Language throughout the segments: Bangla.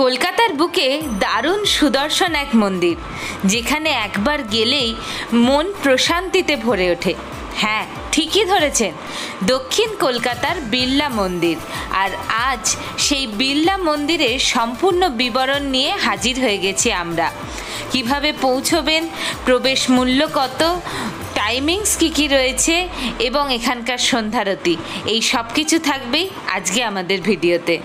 কলকাতার বুকে দারুণ সুদর্শন এক মন্দির, যেখানে একবার গেলেই মন প্রশান্তিতে ভরে ওঠে। হ্যাঁ, ঠিকই ধরেছেন, দক্ষিণ কলকাতার বিড়লা মন্দির। আর আজ সেই বিড়লা মন্দিরের সম্পূর্ণ বিবরণ নিয়ে হাজির হয়ে গেছি আমরা। কিভাবে পৌঁছবেন, প্রবেশ মূল্য কত, টাইমিংস কী রয়েছে এবং এখানকার সন্ধ্যারতি, এই সব কিছু থাকবেই আজকে আমাদের ভিডিওতে।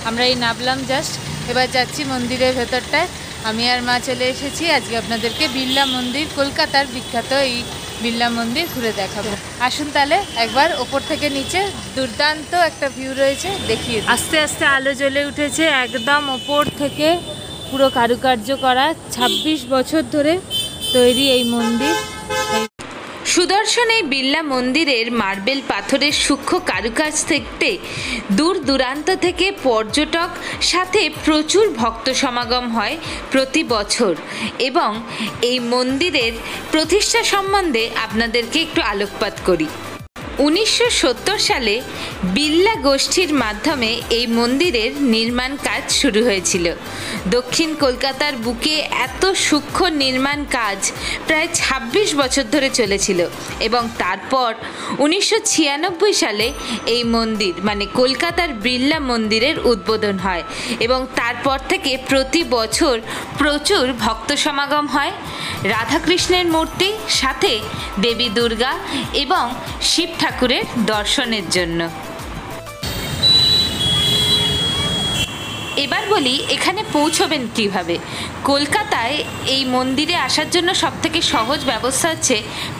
আমরা এই নামলাম জাস্ট, এবার যাচ্ছি মন্দিরের ভেতরটায়। আমি আর মা চলে এসেছি আজকে আপনাদেরকে বিড়লা মন্দির, কলকাতার বিখ্যাত এই বিড়লা মন্দির ঘুরে দেখাবো। আসুন তাহলে একবার ওপর থেকে নিচে দুর্দান্ত একটা ভিউ রয়েছে, দেখিয়ে। আস্তে আস্তে আলো জ্বলে উঠেছে একদম ওপর থেকে, পুরো কারুকার্য করা, 26 বছর ধরে তৈরি এই মন্দির। সুদর্শন এই বিড়লা মন্দিরের মার্বেল পাথরের সূক্ষ্ম কারুকাজ থেকে দূর দূরান্ত থেকে পর্যটক সাথে প্রচুর ভক্ত সমাগম হয় প্রতি বছর। এবং এই মন্দিরের প্রতিষ্ঠা সম্বন্ধে আপনাদেরকে একটু আলোকপাত করি। 1970 সালে বিড়লা গোষ্ঠীর মাধ্যমে এই মন্দিরের নির্মাণ কাজ শুরু হয়েছিল। দক্ষিণ কলকাতার বুকে এত সূক্ষ্ম নির্মাণ কাজ প্রায় 26 বছর ধরে চলেছিল এবং তারপর 1996 সালে এই মন্দির মানে কলকাতার বিড়লা মন্দিরের উদ্বোধন হয় এবং তারপর থেকে প্রতি বছর প্রচুর ভক্ত সমাগম হয়। রাধাকৃষ্ণের মূর্তি, সাথে দেবী দুর্গা এবং শিব ঠাকুরের দর্শনের জন্য। এবার বলি এখানে পৌঁছবেন কিভাবে। কলকাতায় এই মন্দিরে আসার জন্য সবথেকে সহজ ব্যবস্থা হচ্ছে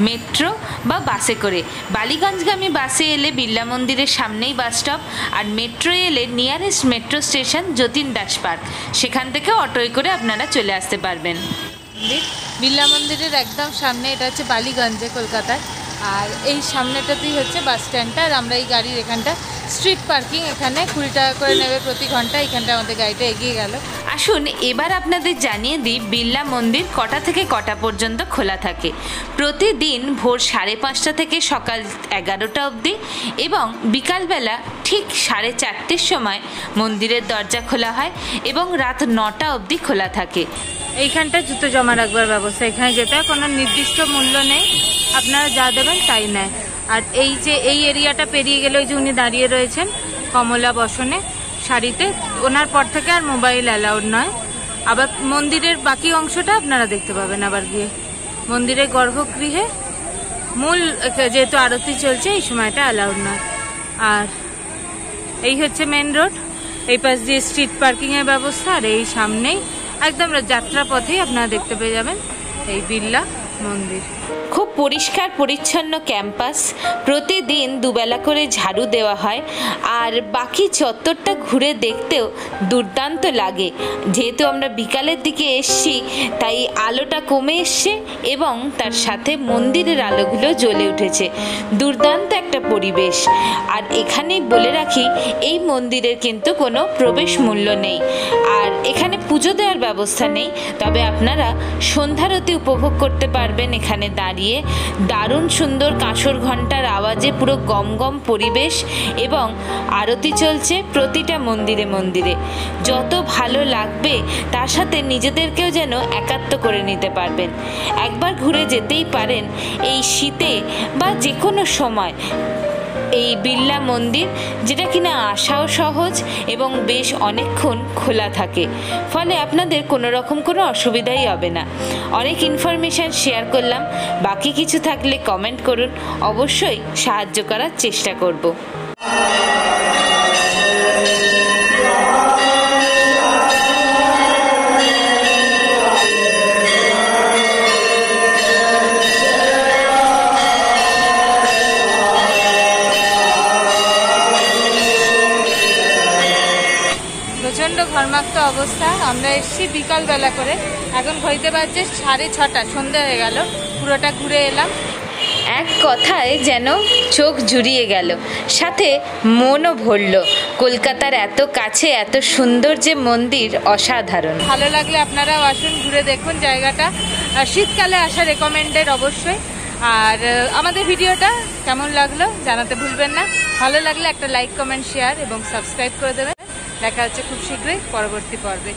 মেট্রো বা বাসে করে। বালিগঞ্জগামী বাসে এলে বিড়লা মন্দিরের সামনেই বাস স্টপ, আর মেট্রো এলে nearest metro station Jatin Das park, সেখান থেকে অটোয় করে আপনারা চলে আসতে পারবেন। বিড়লা মন্দিরের একদম সামনে, এটা হচ্ছে বালিগঞ্জে কলকাতায়, আর এই সামনেটাতেই হচ্ছে বাস স্ট্যান্ডটা। আর আমরা এই গাড়ির এখানটা স্ট্রিট পার্কিং, এখানে 20 টাকা করে নেবে প্রতি ঘন্টা। এখানটা আমাদের গাড়িটা এগিয়ে গেল। আসুন এবার আপনাদের জানিয়ে দিই বিড়লা মন্দির কটা থেকে কটা পর্যন্ত খোলা থাকে। প্রতিদিন ভোর 5:30 থেকে সকাল 11টা অবধি এবং বিকালবেলা ঠিক 4:30-র সময় মন্দিরের দরজা খোলা হয় এবং রাত 9টা অবধি খোলা থাকে। এইখানটা জুতো জমা রাখবার ব্যবস্থা, এখানে যেটা কোনো নির্দিষ্ট মূল্য নেই, আপনারা যা দেবেন তাই নেয়। আর এই যে এই এরিয়াটা পেরিয়ে গেলে ওই যে উনি দাঁড়িয়ে রয়েছেন কমলা বসনে শাড়িতে, ওনার পর থেকে আর মোবাইল অ্যালাউড নয়। আবার মন্দিরের বাকি অংশটা আপনারা দেখতে পাবেন আবার গিয়ে। মন্দিরের গর্ভগৃহে মূল যেহেতু আরতি চলছে এই সময়টা অ্যালাউড নয়। আর এই হচ্ছে মেন রোড, এই পাশ দিয়ে স্ট্রিট পার্কিংয়ের ব্যবস্থা, আর এই সামনেই একদম যাত্রা পথেই আপনারা দেখতে পেয়ে যাবেন এই বিড়লা মন্দির। খুব পরিষ্কার পরিচ্ছন্ন ক্যাম্পাস, প্রতিদিন দুবেলা করে ঝাড়ু দেওয়া হয়, আর বাকি চত্বরটা ঘুরে দেখতেও দুর্দান্ত লাগে। যেহেতু আমরা বিকালের দিকে এসছি তাই আলোটা কমে এসছে এবং তার সাথে মন্দিরের আলোগুলো জ্বলে উঠেছে, দুর্দান্ত একটা পরিবেশ। আর এখানেই বলে রাখি এই মন্দিরের কিন্তু কোনো প্রবেশ মূল্য নেই, আর এখানে পুজো দেওয়ার ব্যবস্থা নেই, তবে আপনারা সন্ধ্যারতি উপভোগ করতে পারবেন এখানে দাঁড়িয়ে। দারুণ সুন্দর কাঁসর ঘণ্টার আওয়াজে পুরো গমগম পরিবেশ এবং আরতি চলছে প্রতিটা মন্দিরে মন্দিরে। যত ভালো লাগবে তার সাথে নিজেদেরকেও যেন একাত্ম করে নিতে পারবেন। একবার ঘুরে যেতেই পারেন এই শীতে বা যে কোনো সময় এই বিড়লা মন্দির, যেটা কিনা আসাও সহজ এবং বেশ অনেকক্ষণ খোলা থাকে, ফলে আপনাদের কোনো রকম কোনো অসুবিধাই হবে না। অনেক ইনফরমেশান শেয়ার করলাম, বাকি কিছু থাকলে কমেন্ট করুন, অবশ্যই সাহায্য করার চেষ্টা করব। প্রচণ্ড ঘর্মাক্ত অবস্থা। আমরা এসেছি বিকালবেলা করে, এখন ঘড়িতে বাজছে 6:30, সন্ধ্যা হয়ে গেল। পুরোটা ঘুরে এলাম, এক কথায় যেন চোখ জুড়িয়ে গেল, সাথে মনও ভরল। কলকাতার এত কাছে এত সুন্দর যে মন্দির, অসাধারণ। ভালো লাগলে আপনারাও আসুন, ঘুরে দেখুন জায়গাটা। আর শীতকালে আসা রেকমেন্ডেড অবশ্যই। আর আমাদের ভিডিওটা কেমন লাগলো জানাতে ভুলবেন না। ভালো লাগলে একটা লাইক, কমেন্ট, শেয়ার এবং সাবস্ক্রাইব করে দেবেন। দেখা হচ্ছে খুব শীঘ্রই পরবর্তী পর্বে।